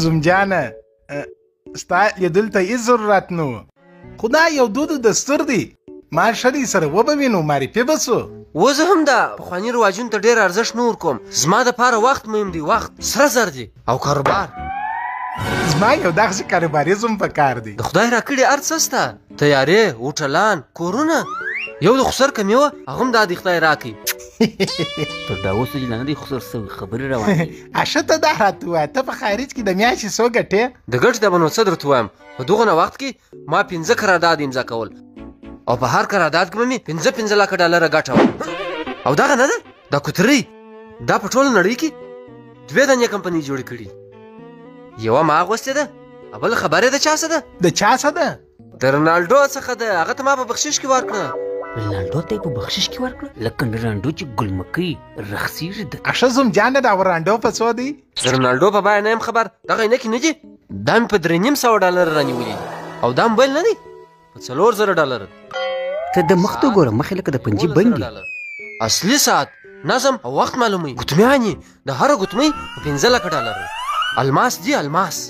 زوم جانه ستا لیدل ته هېڅ ضرورت نه و خو دا یو دود و دستور دی ما ښه سره وبوینو معرفي به سو اوس هم دا پخواني رواجونو ته ډېر ارزښت نه ورکوم زما دپاره وخت مهم دی وخت سره زر دی او کاروبار زما یو دغسې کاروباریزم په کار دی د خدای راکړي هر څه شته تیارې هوټلان کورونه یو د خسر کمې وه هغه هم دا د خدای راکړي تر دا اوسه چې لا نه دی خسر سوی خبرې روانې اشه ته دا راته ووایه ته په خارج کې د میاشتې څو ګټې د ګټې د به نو څه درته ووایم په دغه وخت کې ما 5 قرارداد امضا کول او په هر قرارداد کې به مې 5 لکه ډالره ګټه وه او دغه نه ده دا کوترۍ دا په ټوله نړۍ کې 2 دانې کمپنۍ جوړې کړي یوه ما اغوستې ده او بله خبرې د چا څه ده د چا څه ده د رونالډو څخه ده هغه ته ما په بخشش کې ورکړه رونالډو ته یې په بخشش کې ورکړه لکه رونالډو چې ګلمکۍ رخصېږي ده اشه زوم جانه دا رونالډو په څو دی د رونالډو په بیه نه یم خبر دغه عینکې نه دي دا مې په 3,500 ډالره رانیولي او دا موبایل نه دی په 4,000 ډالره ته د مخ ته ګوره مخې لکه د پنجې بند دي اصلي ساعت نظم او وخت معلوموي ګوتمیانې د هره ګوتمۍ په 5 لکه ډالره الماس دی الماس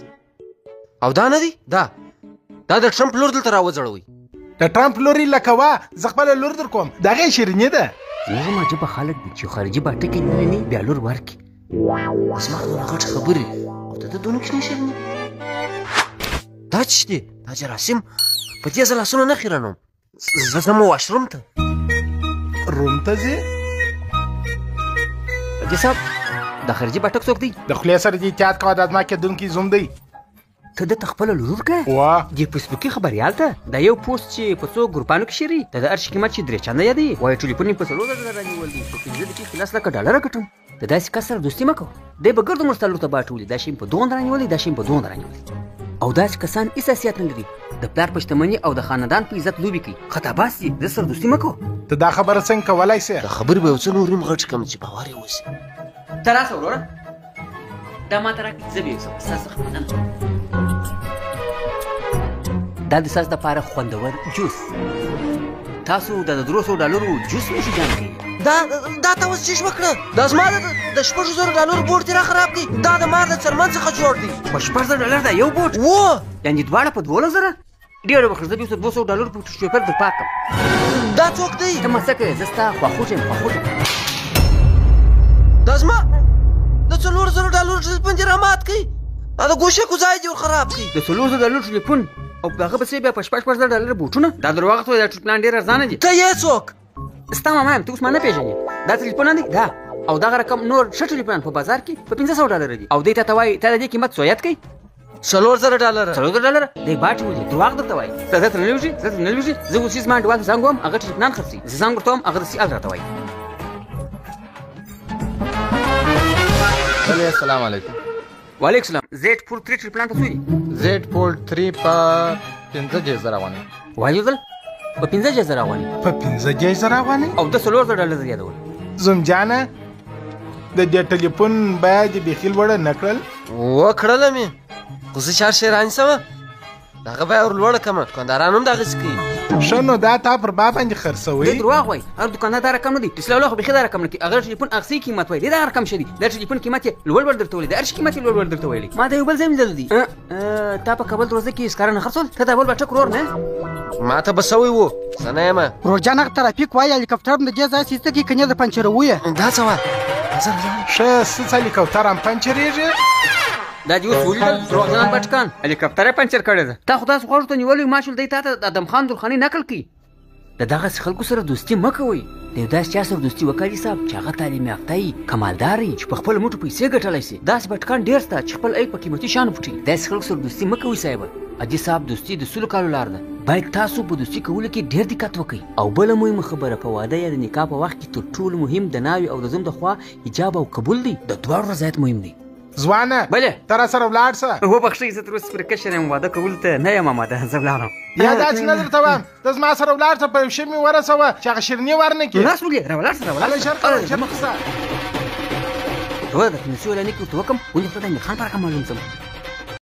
او دا نه دی دا د ټرمپ لور دلته راوځړوئ د ټرمپ لوري لکه وا زه خپله لور در کوم د هغې شیریني ده زما عجبه خلک دي چې خارجي باټه کې نه بیا لور ورکړي زما دونه غټې خبرې او د ده دونه کوچنۍ شیریني دا څه دی دا جراثیم په دې زه لاسونه نه خیرنوم زه ځم واشروم ته روم ته ځې حاجي صاحب دا خارجي باټک څوک دی د خولې سره دې احتیاط کوه دا زما کېدونکي زوم دی ته دته خپله لور که وا د فیسبوکي خبریال ته دا یو پوسټ چې په څو ګروپانو کې شیري د هر شي قیمت چې 3 چنده یادوي وایي ټلیفون یې په 4,000 رانیول دي په 5 دقیقې 10 لکه ډالره ګټم د داسې کس سره دوستي مه کوه دی به ګرد عمر ستا لور ته باټولي دا شی په 200 رانیولي دا شی په 200 رانیولي او داسې کسان هېڅ حیثیت نه لري د پلار په شتمني او د خاندان په عزت لوبې کوي خطاباز دي د سره دوستي مه کوه ته دا خبره څنګه کولی سې دا خبرې به یو څه نور هم غټې کړم چې باور یې وشي ته راسه وروره دا ماته راکړي زه به یې وسم ستا څخه مننه دا د ستاسو دپاره خوندور جوس تاسو د 300 ډالرو جوس نشئ جان کوي دا ته اوس چیش وکړه دا زما د 6,000 ډالرو بوټ دې را خراب کړي دا د مار د څرمن څخه جوړ دی په 6,000 ډالر دا یو بوټ یعنې دواړه په 12,000 ډېره وخت زه به یو 200 ډالرو په شوپر در پاکم دا څوک دی ته ما څه کوې زه ستا خواخوږی یم خواخوږی دا زما د 4,000 ډالرو ټلیفون دې را مات کړي دا د ګوشکو ځای دې خراب کړي د 4,000 ډالرو ټلیفون او هغه پسې بیا په 6,000 ډالر بوټونه دا درواغ ته دا ټلیفون ډېر ارزانه دي ته یې څوک ستا ماما یم ته اوس ما نه پېژنې دا ټلیفون دی دا او دغه رقم نور ښه ټلیفونان په بازار کې په 500 ډالر دي او دی ته وایي تا د دې قیمت څو یاد کوي 4,000 ډالر 4,000 ډالر دی باټ ولي درواغ درته وایي ته زه ترنه لوږي زه اوس هېڅ ما انډیوال ته زنګ وهم هغه ټلیفونان خرڅوي زه زنګ ورته وهم هغه د سیال راته وایي السلام علیکم وعلیکم السلام زیډ فور 3 ټلیفونان په څو دي زیډ فور 3 په 15,000 افغانۍ وایي ځل په 15,000 افغانۍ په 15,000 افغانۍ او د 4,000 ډالر یادول زوم جانه د دې ټلیفون بیه دې بیخي لوړه نه کړل وکړله مې خو زه چار شی رانیسمه دغه بیه ور لوړه کړمه دوکانداران هم دغسې کوي ښه نو دا تا پر با باندې خرڅوئ دی دروغ وایي هر دوکاندار دا رقم نه دی رسول الله خو بیخي دا رقم نه کوي هغه ټلیفون اغسې قیمت وایي دی دا رقم ښه دی دا ټلیفون قیمت یې لوړ درته ویلی د هر شي قیمت یې لوړ درته ویلی ما دا یو بل ځای مې لیدلی دي تا په کابل دروازه کې سکاره نه خرڅول ته دا بل باټک ورور نه ما ته به سوی و زه نه یم ورورجان هغه ترافیک وایي هلیکاپټر هم د دې ځای سیسته کې کنې د پنچرویه دا څه وه ښه څه هلیکاپټر هم پنچرېږي دا دې اوس ولیدل دروغجنان باټکان هلیکاپټر یې پنچر کړی ده تا خو داسې غوږو ته نیولی ماشول دی تا ته د ادم خان درخانۍ نقل کوي د دغسې خلکو سره دوستي مه کوئ د یو داسې چا سره دوستي وکړي صاحب چې هغه تعلیم یافته وي کمالدار وي چې په خپله موټو پیسې ګټلی شي داسې بټکان ډېر شته چې خپل عیب په قیمتي شیانو پټوي داسې خلکو سره دوستي مه کوئ صاحبه حاجي صاحب دوستي د 100 کالو لار ده باید تاسو په دوستي کولو کې ډېر دقت وکړئ او بله مهمه خبره په واده یا د نکاح په وخت کې تر ټولو مهم د ناوې او د زوم د خوا ایجاب او قبول دی د دواړو رضایت مهم دی ځوانه بله ته را سره ولاړ شه وبخښئ زه تر اوسه پورې کشر یم واده کولو ته نه یم آماده زه ولاړم یا داسې نه درته وایم ته زما سره ولاړ شه په یو شی مې ورسوه چې هغه شیریني ورنه کړي لاس ولې را ولاړ سره هله ژر شه ته د فنسي ولانې کې ورته وکړم ولې خدای میر خان په رقم معلوم شم